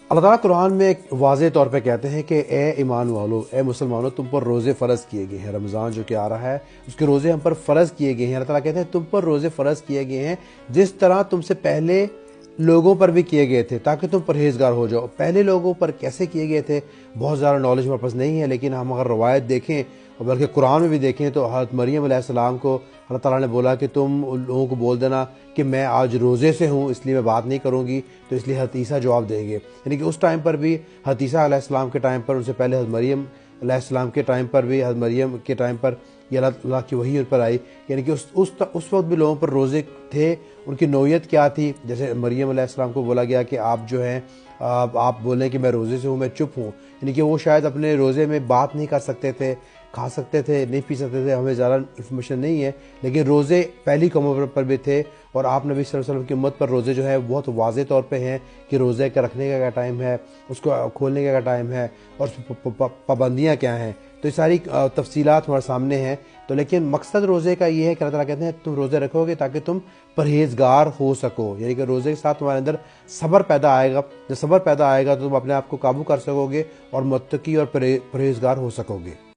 اللہ تعالیٰ قرآن میں ایک واضح طور پہ کہتے ہیں کہ اے ایمان والو، اے مسلمانوں، تم پر روزے فرض کیے گئے ہیں۔ رمضان جو کہ آ رہا ہے اس کے روزے ہم پر فرض کیے گئے ہیں۔ اللہ تعالیٰ کہتے ہیں تم پر روزے فرض کیے گئے ہیں جس طرح تم سے پہلے لوگوں پر بھی کیے گئے تھے، تاکہ تم پرہیزگار ہو جاؤ۔ پہلے لوگوں پر کیسے کیے گئے تھے بہت زیادہ نالج ہمارے پاس نہیں ہے، لیکن ہم اگر روایت دیکھیں اور بلکہ قرآن میں بھی دیکھیں تو حضرت مریم علیہ السلام کو اللہ تعالیٰ نے بولا کہ تم ان لوگوں کو بول دینا کہ میں آج روزے سے ہوں، اس لیے میں بات نہیں کروں گی، تو اس لیے حضرت عیسیٰ جواب دیں گے۔ یعنی کہ اس ٹائم پر بھی حضرت عیسیٰ علیہ السلام کے ٹائم پر، ان سے پہلے حضرت مریم علیہ السلام کے ٹائم پر بھی، حضرت مریم کے ٹائم پر یہ اللہ کی وحی ان پر آئی، یعنی کہ اس وقت بھی لوگوں پر روزے تھے۔ ان کی نوعیت کیا تھی؟ جیسے مریم علیہ السلام کو بولا گیا کہ آپ جو ہیں آپ بولیں کہ میں روزے سے ہوں، میں چپ ہوں، یعنی کہ وہ شاید اپنے روزے میں بات نہیں کر سکتے تھے، کھا سکتے تھے، نہیں پی سکتے تھے، ہمیں زیادہ انفارمیشن نہیں ہے، لیکن روزے پہلی قوموں پر بھی تھے۔ اور آپ نبی صلی اللہ علیہ وسلم کی امت پر روزے جو ہے بہت واضح طور پہ ہیں کہ روزے کا رکھنے کا کیا ٹائم ہے، اس کو کھولنے کا کیا ٹائم ہے، اور پابندیاں کیا ہیں۔ تو یہ ساری تفصیلات ہمارے سامنے ہیں۔ تو لیکن مقصد روزے کا یہ ہے کہ اللہ تعالیٰ کہتے ہیں تم روزے رکھو گے تاکہ تم پرہیزگار ہو سکو، یعنی کہ روزے کے ساتھ تمہارے اندر صبر پیدا آئے گا۔ جب صبر پیدا آئے گا تو تم اپنے آپ کو قابو کر سکو گے اور متقی اور پرہیزگار ہو سکو گے۔